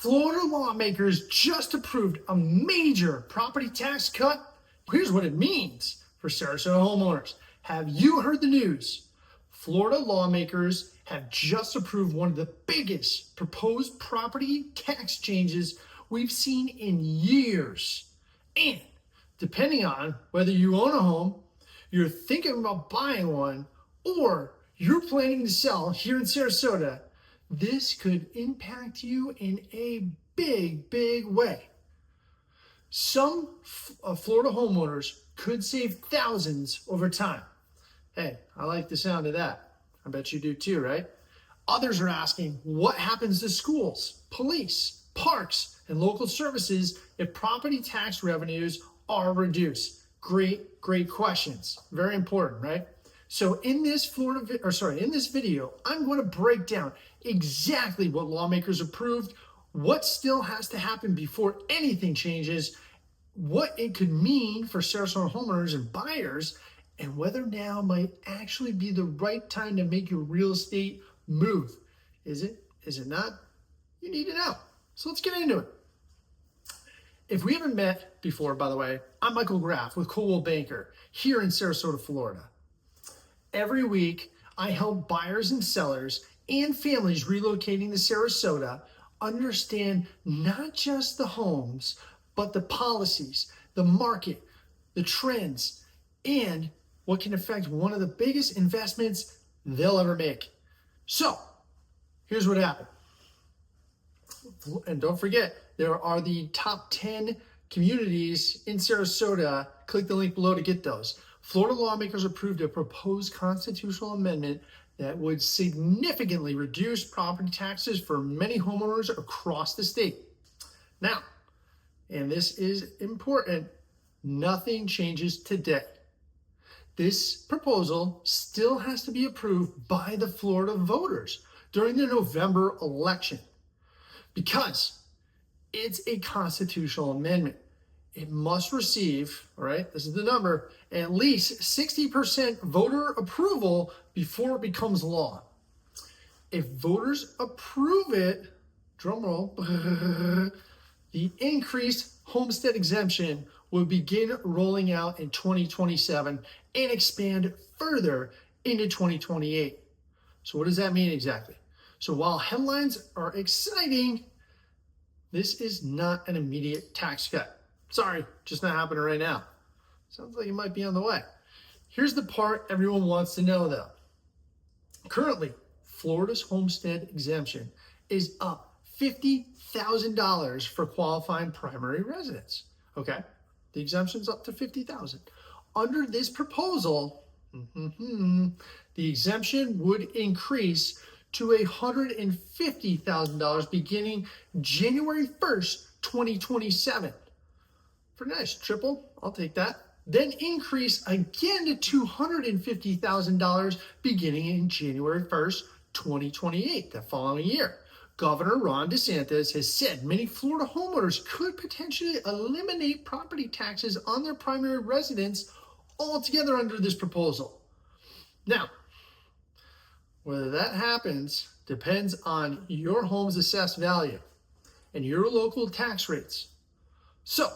Florida lawmakers just approved a major property tax cut. Here's what it means for Sarasota homeowners. Have you heard the news? Florida lawmakers have just approved one of the biggest proposed property tax changes we've seen in years. And depending on whether you own a home, you're thinking about buying one, or you're planning to sell here in Sarasota, this could impact you in a big way. Some Florida homeowners could save thousands over time. Hey, I like the sound of that. I bet you do too, right? Others are asking, what happens to schools, police, parks, and local services if property tax revenues are reduced? Great questions. Very important, right? So in this video, I'm going to break down exactly what lawmakers approved, what still has to happen before anything changes, what it could mean for Sarasota homeowners and buyers, and whether now might actually be the right time to make your real estate move. Is it? Is it not? You need to know. So let's get into it. If we haven't met before, by the way, I'm Michael Graf with Coldwell Banker here in Sarasota, Florida. Every week, I help buyers and sellers and families relocating to Sarasota understand not just the homes, but the policies, the market, the trends, and what can affect one of the biggest investments they'll ever make. So, here's what happened. And don't forget, there are the top 10 communities in Sarasota. Click the link below to get those. Florida lawmakers approved a proposed constitutional amendment that would significantly reduce property taxes for many homeowners across the state. Now, and this is important, nothing changes today. This proposal still has to be approved by the Florida voters during the November election because it's a constitutional amendment. It must receive, all right, this is the number, at least 60% voter approval before it becomes law. If voters approve it, drum roll, the increased homestead exemption will begin rolling out in 2027 and expand further into 2028. So what does that mean exactly? So while headlines are exciting, this is not an immediate tax cut. Sorry, just not happening right now. Sounds like it might be on the way. Here's the part everyone wants to know though. Currently, Florida's homestead exemption is up $50,000 for qualifying primary residents. Okay, the exemption's up to $50,000. Under this proposal, the exemption would increase to $150,000 beginning January 1st, 2027. For nice, triple, I'll take that. Then increase again to $250,000 beginning in January 1st, 2028, the following year. Governor Ron DeSantis has said many Florida homeowners could potentially eliminate property taxes on their primary residence altogether under this proposal. Now, whether that happens depends on your home's assessed value and your local tax rates. So,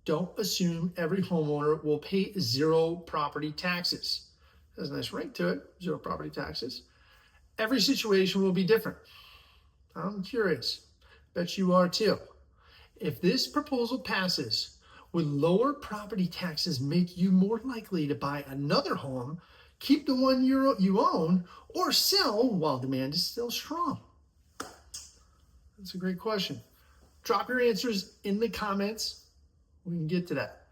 don't assume every homeowner will pay zero property taxes. There's a nice ring to it, zero property taxes. Every situation will be different. I'm curious. Bet you are too. If this proposal passes, would lower property taxes make you more likely to buy another home, keep the one you own, or sell while demand is still strong? That's a great question. Drop your answers in the comments. We can get to that.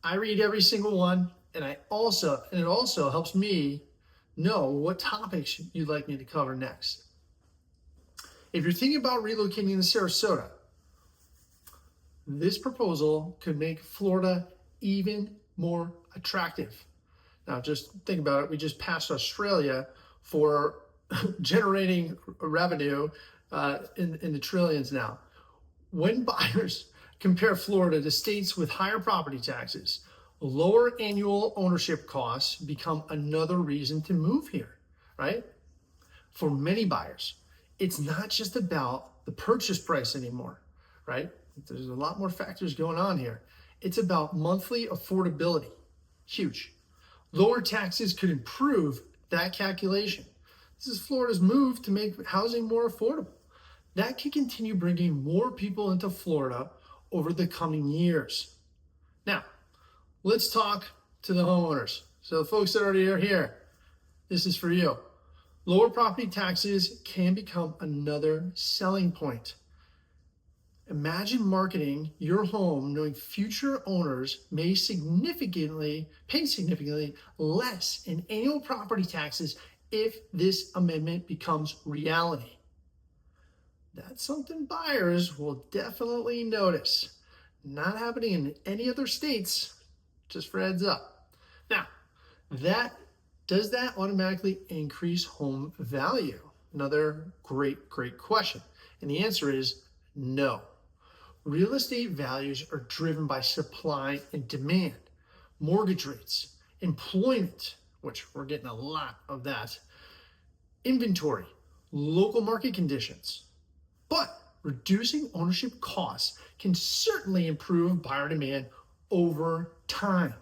I read every single one, and it also helps me know what topics you'd like me to cover next. If you're thinking about relocating to Sarasota, this proposal could make Florida even more attractive. Now, just think about it. We just passed Australia for generating revenue in the trillions now. When buyers compare Florida to states with higher property taxes, lower annual ownership costs become another reason to move here, right? For many buyers, it's not just about the purchase price anymore, right? There's a lot more factors going on here. It's about monthly affordability. Huge. Lower taxes could improve that calculation. This is Florida's move to make housing more affordable. That could continue bringing more people into Florida over the coming years. Now, let's talk to the homeowners. So the folks that already are here, this is for you. Lower property taxes can become another selling point. Imagine marketing your home knowing future owners may pay significantly less in annual property taxes if this amendment becomes reality. That's something buyers will definitely notice. Not happening in any other states, just for heads up. Now, does that automatically increase home value? Another great question. And the answer is no. Real estate values are driven by supply and demand, mortgage rates, employment, which we're getting a lot of that, inventory, local market conditions. But reducing ownership costs can certainly improve buyer demand over time.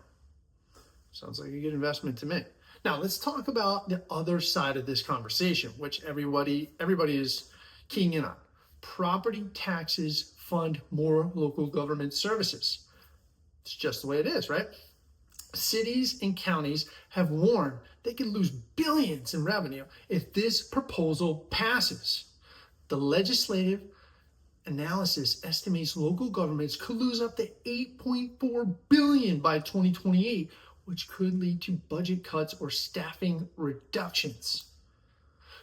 Sounds like a good investment to me. Now let's talk about the other side of this conversation, which everybody is keying in on. Property taxes fund more local government services. It's just the way it is, right? Cities and counties have warned they could lose billions in revenue if this proposal passes. The legislative analysis estimates local governments could lose up to $8.4 billion by 2028, which could lead to budget cuts or staffing reductions.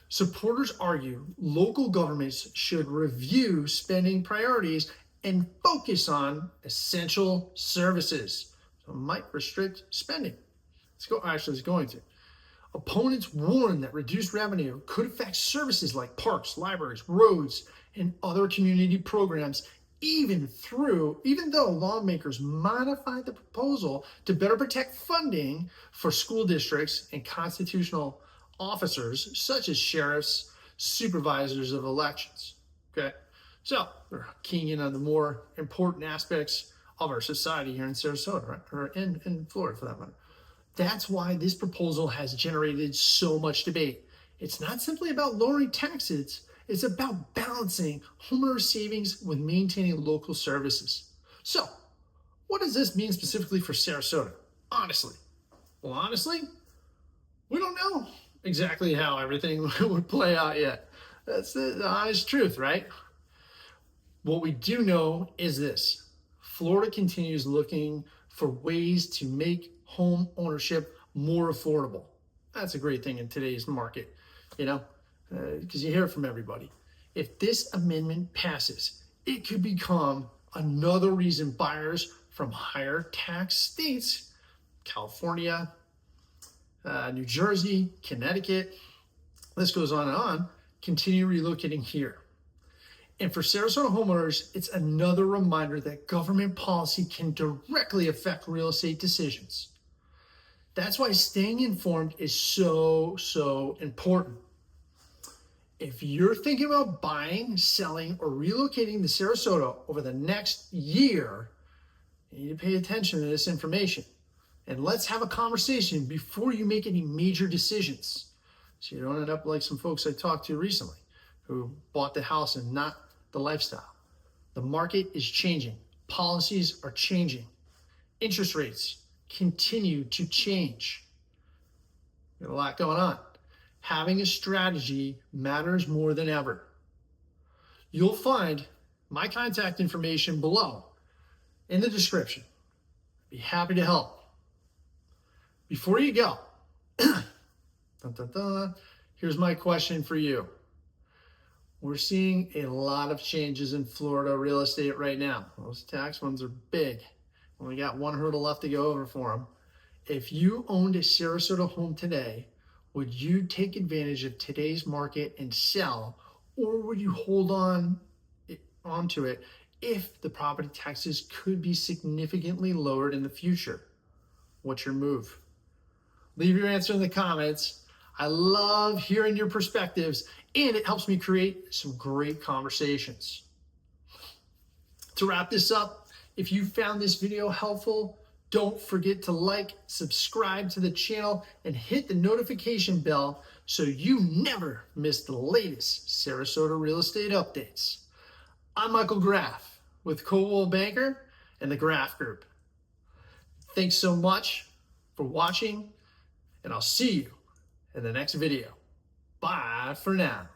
Supporters argue local governments should review spending priorities and focus on essential services. So it might restrict spending. It's going to. Opponents warn that reduced revenue could affect services like parks, libraries, roads, and other community programs, even though lawmakers modified the proposal to better protect funding for school districts and constitutional officers such as sheriffs, supervisors of elections. Okay, so we're keying in on the more important aspects of our society here in Sarasota, right? Or in Florida for that matter. That's why this proposal has generated so much debate. It's not simply about lowering taxes, it's about balancing homeowner savings with maintaining local services. So, what does this mean specifically for Sarasota? Honestly, we don't know exactly how everything would play out yet. That's the honest truth, right? What we do know is this. Florida continues looking for ways to make home ownership more affordable. That's a great thing in today's market, because you hear it from everybody. If this amendment passes, it could become another reason buyers from higher tax states, California, New Jersey, Connecticut, this goes on and on, continue relocating here. And for Sarasota homeowners, it's another reminder that government policy can directly affect real estate decisions. That's why staying informed is so important. If you're thinking about buying, selling, or relocating to Sarasota over the next year, you need to pay attention to this information. And let's have a conversation before you make any major decisions. So you don't end up like some folks I talked to recently who bought the house and not the lifestyle. The market is changing. Policies are changing. Interest rates continue to change. Got a lot going on. Having a strategy matters more than ever. You'll find my contact information below in the description. Be happy to help. Before you go, here's my question for you. We're seeing a lot of changes in Florida real estate right now. Those tax ones are big. We got one hurdle left to go over for them. If you owned a Sarasota home today, would you take advantage of today's market and sell, or would you hold onto it if the property taxes could be significantly lowered in the future? What's your move? Leave your answer in the comments. I love hearing your perspectives, and it helps me create some great conversations. To wrap this up, if you found this video helpful, don't forget to like, subscribe to the channel, and hit the notification bell so you never miss the latest Sarasota real estate updates. I'm Michael Graf with Coldwell Banker and the Graf Group. Thanks so much for watching, and I'll see you in the next video. Bye for now.